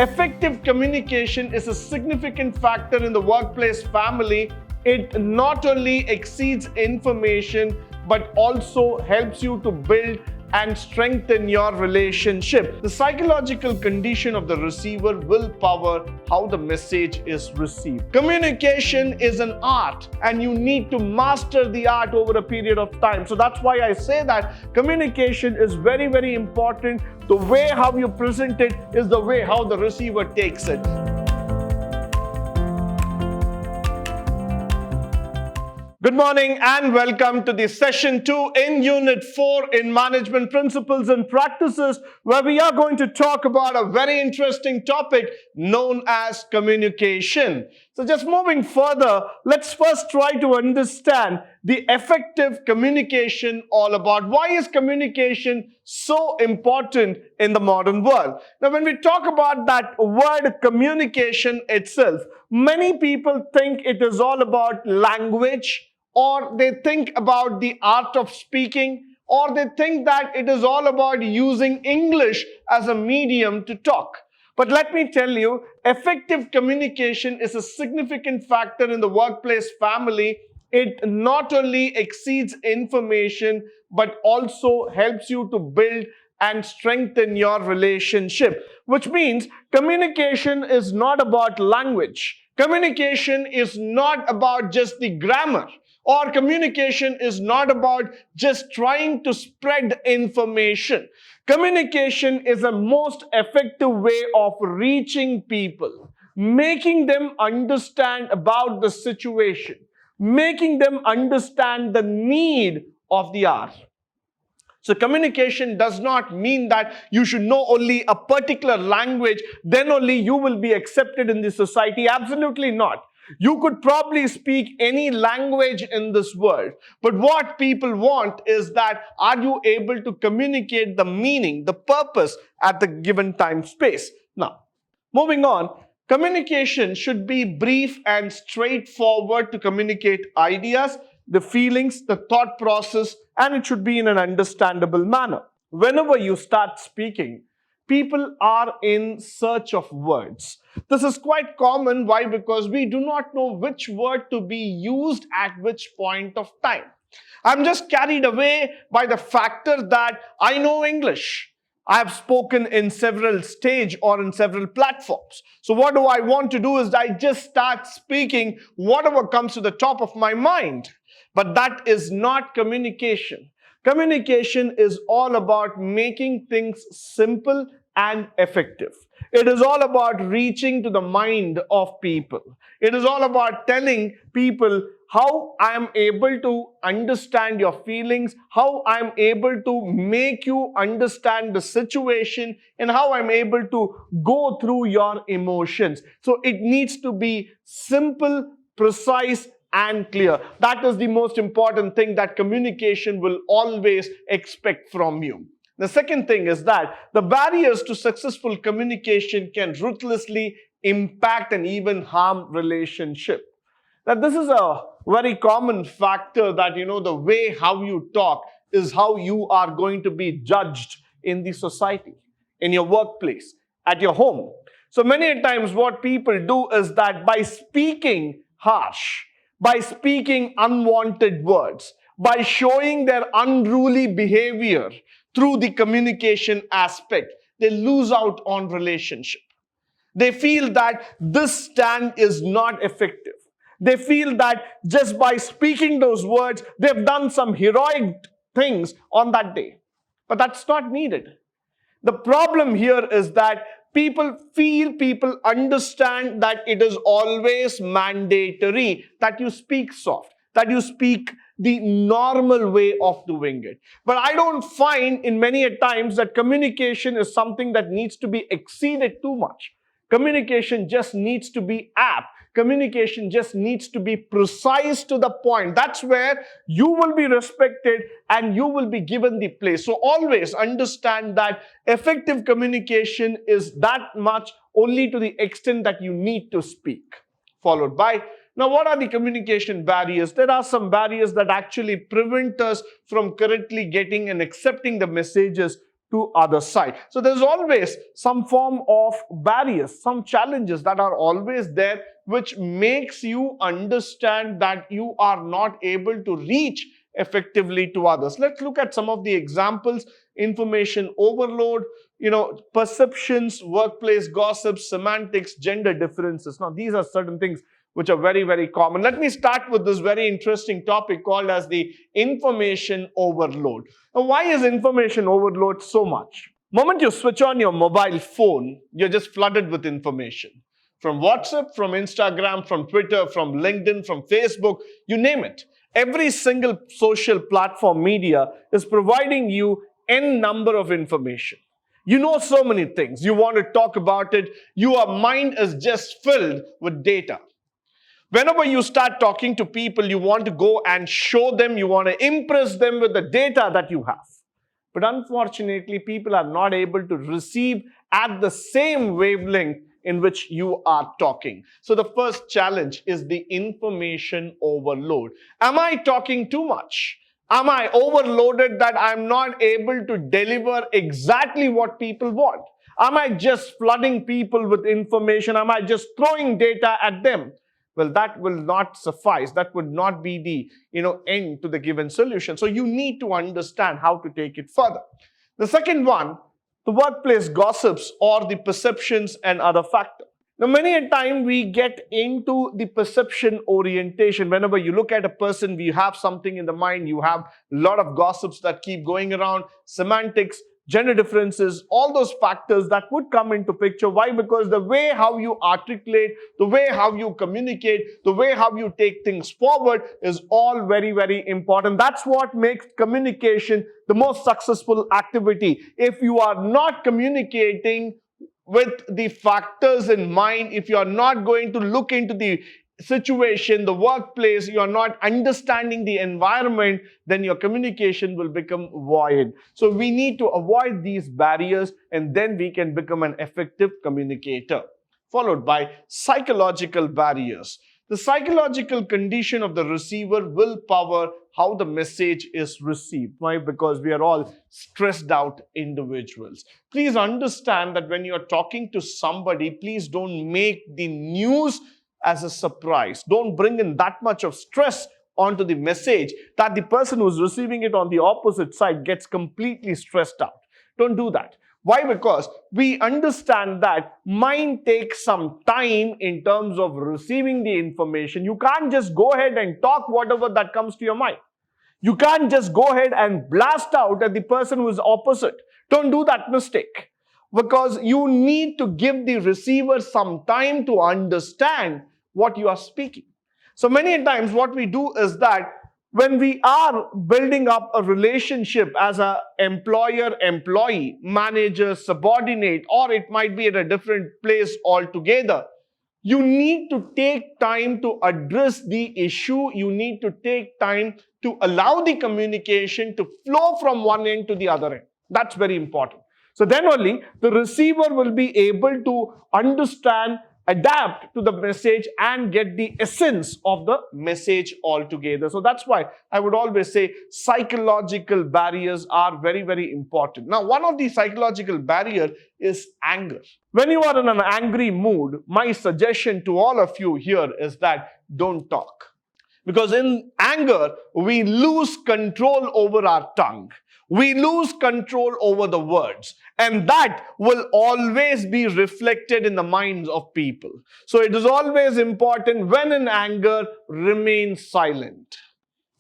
Effective communication is a significant factor in the workplace family. It not only exceeds information but also helps you to build and strengthen your relationship. The psychological condition of the receiver will power how the message is received. Communication is an art, and you need to master the art over a period of time. So that's why I say that communication is very, very important. The way how you present it is the way how the receiver takes it. Good morning and welcome to the session 2 in Unit 4 in Management Principles and Practices, where we are going to talk about a very interesting topic known as communication. So just moving further, let's first try to understand the effective communication all about. Why is communication so important in the modern world? Now, when we talk about that word communication itself, many people think it is all about language, or they think about the art of speaking, or they think that it is all about using English as a medium to talk. But let me tell you, effective communication is a significant factor in the workplace family. It not only exceeds information, but also helps you to build and strengthen your relationship. Which means communication is not about language. Communication is not about just the grammar. Or communication is not about just trying to spread information. Communication is the most effective way of reaching people, making them understand about the situation, making them understand the need of the hour. So communication does not mean that you should know only a particular language, then only you will be accepted in the society. Absolutely not. You could probably speak any language in this world. But what people want is that, are you able to communicate the meaning, the purpose at the given time space? Now, moving on, communication should be brief and straightforward to communicate ideas, the feelings, the thought process, and it should be in an understandable manner. Whenever you start speaking, people are in search of words. This is quite common. Why? Because we do not know which word to be used at which point of time. I'm just carried away by the factor that I know English. I have spoken in several stages or in several platforms. So what do I want to do is I just start speaking whatever comes to the top of my mind. But that is not communication. Communication is all about making things simple and effective. It is all about reaching to the mind of people. It is all about telling people how I am able to understand your feelings, how I am able to make you understand the situation, and how I am able to go through your emotions. So it needs to be simple, precise, and clear. That is the most important thing that communication will always expect from you. The second thing is that the barriers to successful communication can ruthlessly impact and even harm relationship. Now, this is a very common factor that, the way how you talk is how you are going to be judged in the society, in your workplace, at your home. So many times what people do is that by speaking harsh, by speaking unwanted words, by showing their unruly behavior through the communication aspect, they lose out on relationship. They feel that this stand is not effective. They feel that just by speaking those words, they've done some heroic things on that day. But that's not needed. The problem here is that people understand that it is always mandatory that you speak soft, that you speak the normal way of doing it. But I don't find in many a times that communication is something that needs to be exceeded too much. Communication just needs to be apt. Communication just needs to be precise to the point. That's where you will be respected and you will be given the place. So always understand that effective communication is that much only to the extent that you need to speak. Followed by, now what are the communication barriers? There are some barriers that actually prevent us from correctly getting and accepting the messages to other side. So there's always some form of barriers, some challenges that are always there, which makes you understand that you are not able to reach effectively to others. Let's look at some of the examples. Information overload, perceptions, workplace gossips, semantics, gender differences. Now, these are certain things which are very, very common. Let me start with this very interesting topic called as the information overload. Now, why is information overload so much? The moment you switch on your mobile phone, you're just flooded with information. From WhatsApp, from Instagram, from Twitter, from LinkedIn, from Facebook, you name it. Every single social platform media is providing you n number of information. You know so many things. You want to talk about it. Your mind is just filled with data. Whenever you start talking to people, you want to go and show them, you want to impress them with the data that you have. But unfortunately, people are not able to receive at the same wavelength in which you are talking. So the first challenge is the information overload. Am I talking too much? Am I overloaded that I'm not able to deliver exactly what people want? Am I just flooding people with information? Am I just throwing data at them? Well, that will not suffice. That would not be the end to the given solution. So you need to understand how to take it further. The second one, the workplace gossips or the perceptions and other factors. Now, many a time we get into the perception orientation. Whenever you look at a person, we have something in the mind. You have a lot of gossips that keep going around, semantics, gender differences, all those factors that would come into picture. Why? Because the way how you articulate, the way how you communicate, the way how you take things forward is all very, very important. That's what makes communication the most successful activity. If you are not communicating with the factors in mind, if you are not going to look into the situation, the workplace, you are not understanding the environment, then your communication will become void. So we need to avoid these barriers, and then we can become an effective communicator. Followed by psychological barriers. The psychological condition of the receiver will power how the message is received. Why? Because we are all stressed out individuals. Please understand that when you are talking to somebody, please don't make the news as a surprise. Don't bring in that much of stress onto the message that the person who's receiving it on the opposite side gets completely stressed out. Don't do that. Why? Because we understand that mind takes some time in terms of receiving the information. You can't just go ahead and talk whatever that comes to your mind. You can't just go ahead and blast out at the person who is opposite. Don't do that mistake. Because you need to give the receiver some time to understand what you are speaking. So many times what we do is that when we are building up a relationship as an employer-employee, manager, subordinate, or it might be at a different place altogether, you need to take time to address the issue. You need to take time to allow the communication to flow from one end to the other end. That's very important. So then only the receiver will be able to understand, adapt to the message and get the essence of the message altogether. So that's why I would always say psychological barriers are very, very important. Now, one of the psychological barriers is anger. When you are in an angry mood, my suggestion to all of you here is that don't talk. Because in anger, we lose control over our tongue. We lose control over the words, and that will always be reflected in the minds of people. So it is always important when in anger, remain silent.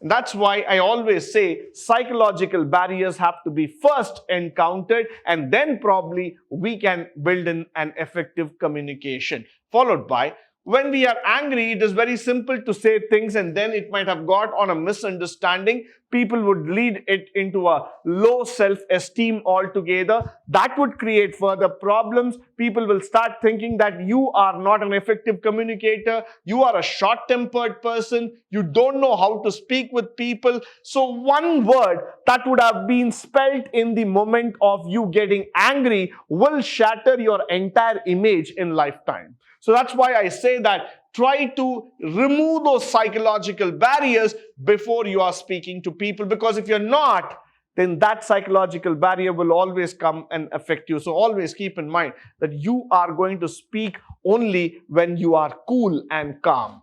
And that's why I always say psychological barriers have to be first encountered, and then probably we can build in an effective communication. Followed by, when we are angry, it is very simple to say things and then it might have got on a misunderstanding. People would lead it into a low self-esteem altogether. That would create further problems. People will start thinking that you are not an effective communicator. You are a short-tempered person. You don't know how to speak with people. So one word that would have been spelt in the moment of you getting angry will shatter your entire image in lifetime. So that's why I say that try to remove those psychological barriers before you are speaking to people, because if you're not, then that psychological barrier will always come and affect you. So always keep in mind that you are going to speak only when you are cool and calm.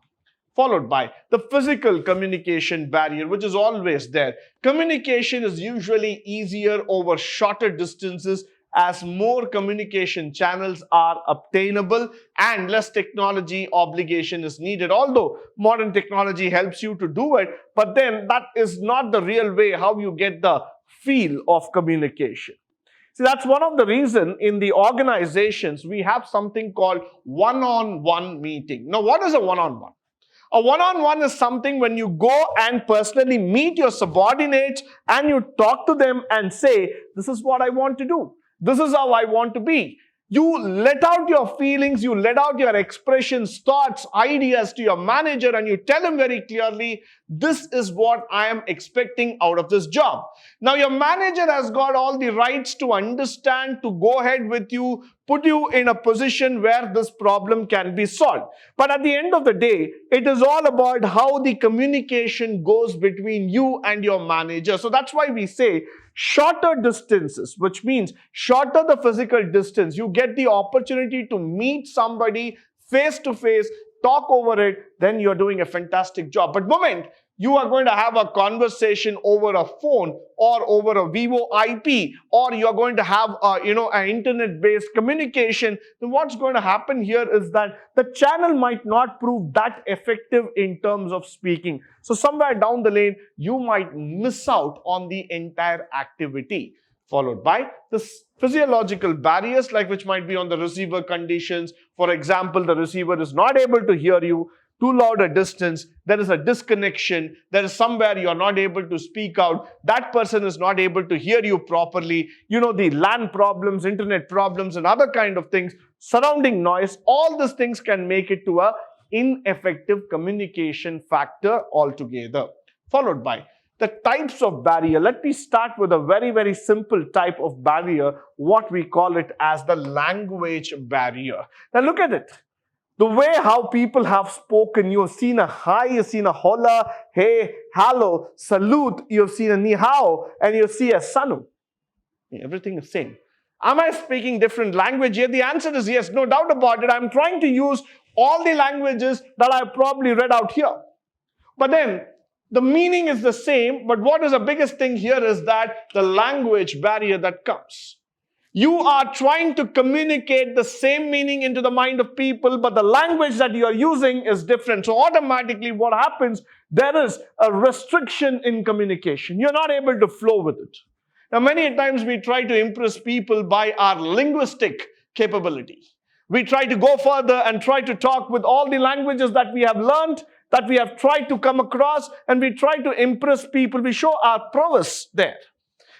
Followed by the physical communication barrier, which is always there. Communication is usually easier over shorter distances as more communication channels are obtainable and less technology obligation is needed. Although modern technology helps you to do it, but then that is not the real way how you get the feel of communication. See, that's one of the reasons in the organizations we have something called one-on-one meeting. Now, what is a one-on-one? A one-on-one is something when you go and personally meet your subordinates and you talk to them and say, this is what I want to do. This is how I want to be. You let out your feelings, you let out your expressions, thoughts, ideas to your manager, and you tell him very clearly, this is what I am expecting out of this job. Now, your manager has got all the rights to understand, to go ahead with you, put you in a position where this problem can be solved. But at the end of the day, it is all about how the communication goes between you and your manager. So that's why we say shorter distances, which means shorter the physical distance, you get the opportunity to meet somebody face to face, talk over it, then you're doing a fantastic job. But moment you are going to have a conversation over a phone or over a VoIP, or you're going to have an internet-based communication, then what's going to happen here is that the channel might not prove that effective in terms of speaking. So somewhere down the lane, you might miss out on the entire activity. Followed by the physiological barriers, like which might be on the receiver conditions. For example, the receiver is not able to hear you, too loud a distance, there is a disconnection, there is somewhere you are not able to speak out, that person is not able to hear you properly, the LAN problems, internet problems, and other kind of things, surrounding noise, all these things can make it to a ineffective communication factor altogether. Followed by the types of barrier. Let me start with a very, very simple type of barrier, what we call it as the language barrier. Now look at it. The way how people have spoken, you've seen a hi, you've seen a hola, hey, hello, salute, you've seen a ni hao, and you see a sanu. Everything is same. Am I speaking different language here? The answer is yes, no doubt about it. I'm trying to use all the languages that I've probably read out here. But then, the meaning is the same, but what is the biggest thing here is that the language barrier that comes. You are trying to communicate the same meaning into the mind of people, but the language that you are using is different. So automatically what happens, there is a restriction in communication. You're not able to flow with it. Now many times we try to impress people by our linguistic capability. We try to go further and try to talk with all the languages that we have learned, that we have tried to come across, and we try to impress people. We show our prowess there.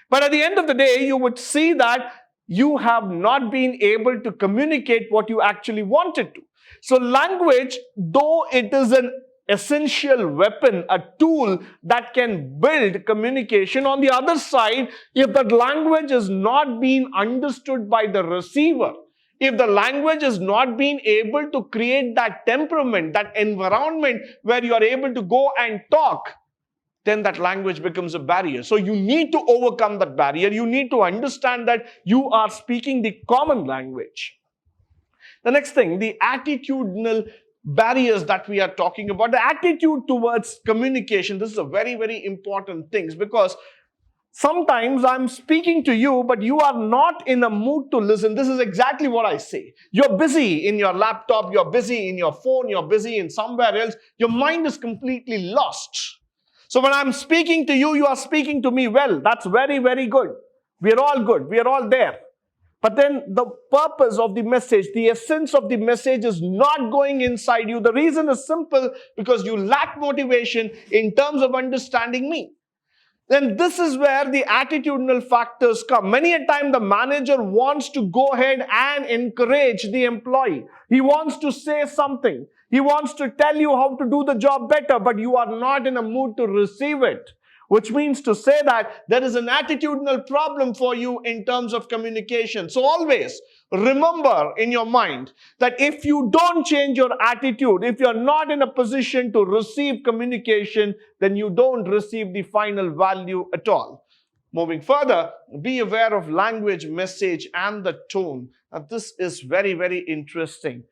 But at the end of the day, you would see that you have not been able to communicate what you actually wanted to. So language, though it is an essential weapon, a tool that can build communication, on the other side, if that language is not being understood by the receiver, if the language is not being able to create that temperament, that environment where you are able to go and talk, then that language becomes a barrier. So you need to overcome that barrier. You need to understand that you are speaking the common language. The next thing, the attitudinal barriers that we are talking about, the attitude towards communication. This is a very, very important thing, because sometimes I'm speaking to you, but you are not in a mood to listen. This is exactly what I say. You're busy in your laptop, you're busy in your phone, you're busy in somewhere else. Your mind is completely lost. So when I'm speaking to you, you are speaking to me well. That's very, very good. We're all good. We are all there. But then the purpose of the message, the essence of the message is not going inside you. The reason is simple, because you lack motivation in terms of understanding me. Then this is where the attitudinal factors come. Many a time the manager wants to go ahead and encourage the employee. He wants to say something. He wants to tell you how to do the job better, but you are not in a mood to receive it. Which means to say that there is an attitudinal problem for you in terms of communication. So always remember in your mind that if you don't change your attitude, if you're not in a position to receive communication, then you don't receive the final value at all. Moving further, be aware of language, message, and the tone. Now, this is very, very interesting.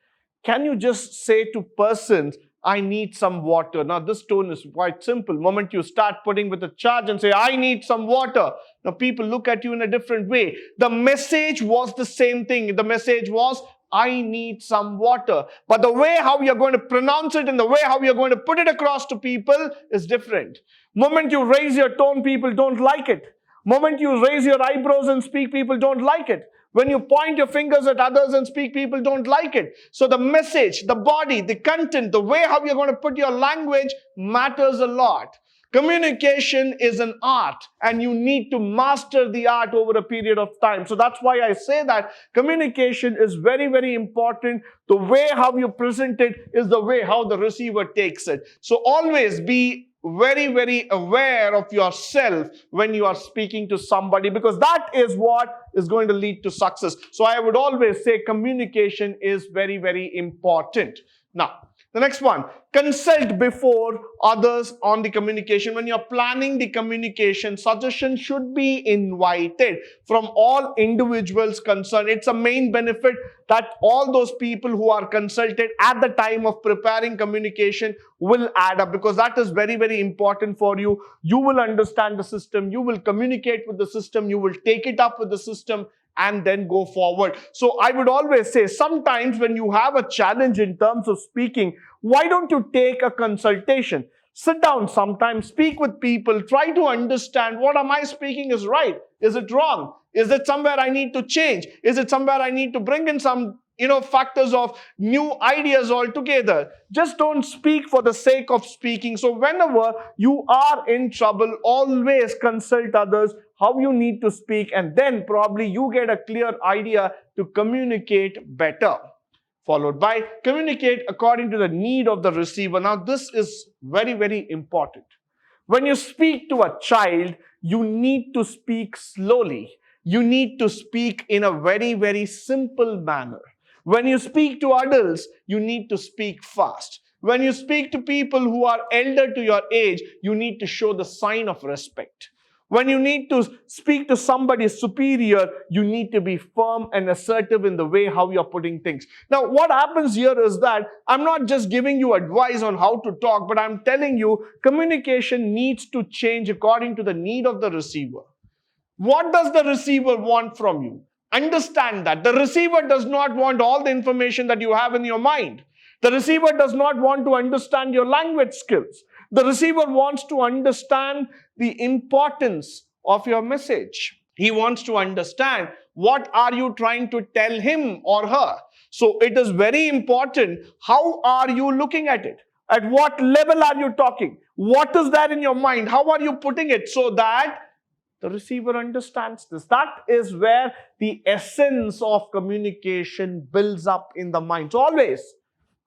Can you just say to persons, I need some water? Now, this tone is quite simple. The moment you start putting with a charge and say, I need some water, now people look at you in a different way. The message was the same thing. The message was, I need some water. But the way how you're going to pronounce it and the way how you're going to put it across to people is different. Moment you raise your tone, people don't like it. Moment you raise your eyebrows and speak, people don't like it. When you point your fingers at others and speak, people don't like it. So the message, the body, the content, the way how you're going to put your language matters a lot. Communication is an art and you need to master the art over a period of time. So that's why I say that communication is very, very important. The way how you present it is the way how the receiver takes it. So always be very, very aware of yourself when you are speaking to somebody, because that is what is going to lead to success. So I would always say communication is very, very important. Now, the next one, consult before others on the communication. When you're planning the communication, suggestions should be invited from all individuals concerned. It's a main benefit that all those people who are consulted at the time of preparing communication will add up, because that is very, very important for you. You will understand the system, you will communicate with the system, you will take it up with the system, and then go forward. So I would always say, sometimes when you have a challenge in terms of speaking, why don't you take a consultation? Sit down sometimes, speak with people, try to understand what am I speaking is right? Is it wrong? Is it somewhere I need to change? Is it somewhere I need to bring in some factors of new ideas altogether? Just don't speak for the sake of speaking. So whenever you are in trouble, always consult others how you need to speak, and then probably you get a clear idea to communicate better. Followed by communicate according to the need of the receiver. Now this is very, very important. When you speak to a child, you need to speak slowly. You need to speak in a very, very simple manner. When you speak to adults, you need to speak fast. When you speak to people who are elder to your age, you need to show the sign of respect. When you need to speak to somebody superior, you need to be firm and assertive in the way how you're putting things. Now, what happens here is that I'm not just giving you advice on how to talk, but I'm telling you communication needs to change according to the need of the receiver. What does the receiver want from you? Understand that. The receiver does not want all the information that you have in your mind. The receiver does not want to understand your language skills. The receiver wants to understand the importance of your message. He wants to understand what are you trying to tell him or her. So it is very important. How are you looking at it? At what level are you talking? What is there in your mind? How are you putting it so that the receiver understands this? That is where the essence of communication builds up in the mind. So always,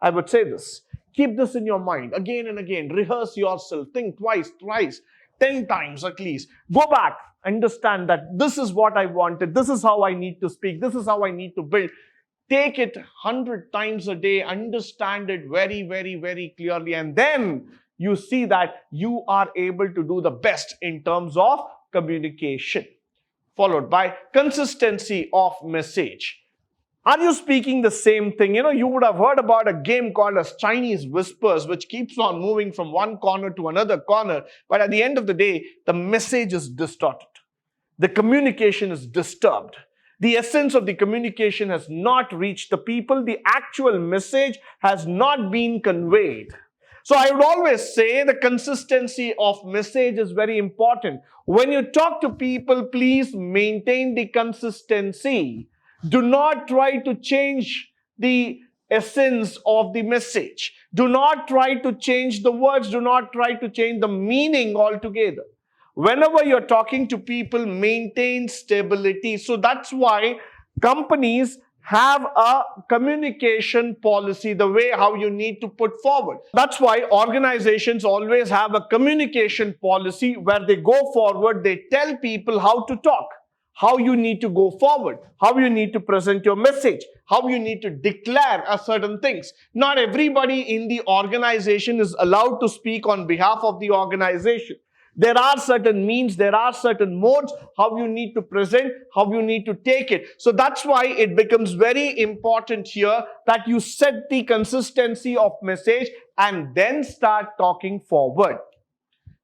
I would say this. Keep this in your mind again and again. Rehearse yourself. Think twice, thrice, 10 times at least. Go back. Understand that this is what I wanted. This is how I need to speak. This is how I need to build. Take it 100 times a day. Understand it very, very, very clearly. And then you see that you are able to do the best in terms of communication. Followed by consistency of message. Are you speaking the same thing? You would have heard about a game called as Chinese whispers, which keeps on moving from one corner to another corner. But at the end of the day, the message is distorted. The communication is disturbed. The essence of the communication has not reached the people. The actual message has not been conveyed. So I would always say the consistency of message is very important. When you talk to people, please maintain the consistency. Do not try to change the essence of the message. Do not try to change the words. Do not try to change the meaning altogether. Whenever you're talking to people, maintain stability. So that's why companies have a communication policy, the way how you need to put forward. That's why organizations always have a communication policy where they go forward, they tell people how to talk, how you need to go forward, how you need to present your message, how you need to declare certain things. Not everybody in the organization is allowed to speak on behalf of the organization. There are certain means, there are certain modes, how you need to present, how you need to take it. So that's why it becomes very important here that you set the consistency of message and then start talking forward.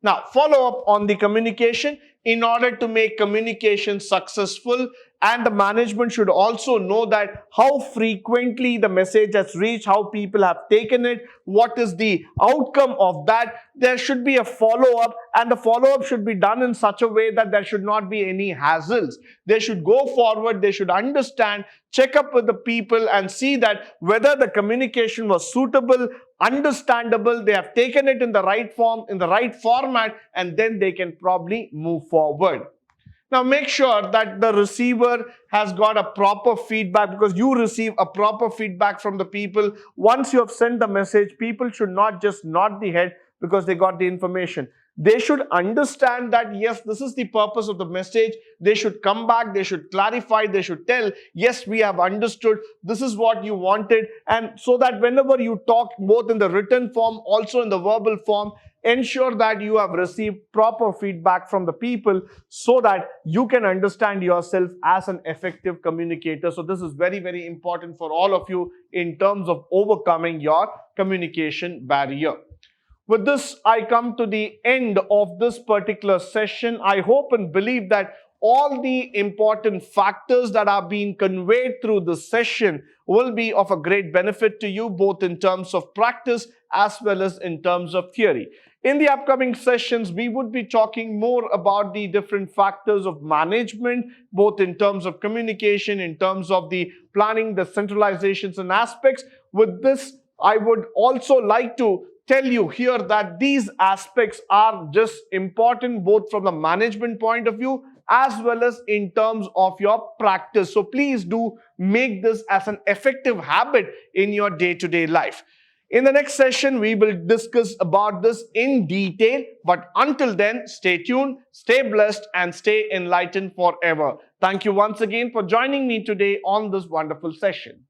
Now, follow up on the communication. In order to make communication successful, and the management should also know that how frequently the message has reached, how people have taken it, what is the outcome of that. There should be a follow-up, and the follow-up should be done in such a way that there should not be any hassles. They should go forward, they should understand, check up with the people and see that whether the communication was suitable, understandable, they have taken it in the right form, in the right format, and then they can probably move forward. Now make sure that the receiver has got a proper feedback, because you receive a proper feedback from the people. Once you have sent the message, people should not just nod the head because they got the information. They should understand that yes, this is the purpose of the message. They should come back, they should clarify, they should tell, yes, we have understood, this is what you wanted. And so that whenever you talk, both in the written form, also in the verbal form, ensure that you have received proper feedback from the people so that you can understand yourself as an effective communicator. So this is very, very important for all of you in terms of overcoming your communication barrier. With this, I come to the end of this particular session. I hope and believe that all the important factors that are being conveyed through this session will be of a great benefit to you, both in terms of practice as well as in terms of theory. In the upcoming sessions, we would be talking more about the different factors of management, both in terms of communication, in terms of the planning, the centralizations and aspects. With this, I would also like to tell you here that these aspects are just important both from the management point of view as well as in terms of your practice. So please do make this as an effective habit in your day-to-day life. In the next session, we will discuss about this in detail. But until then, stay tuned, stay blessed, and stay enlightened forever. Thank you once again for joining me today on this wonderful session.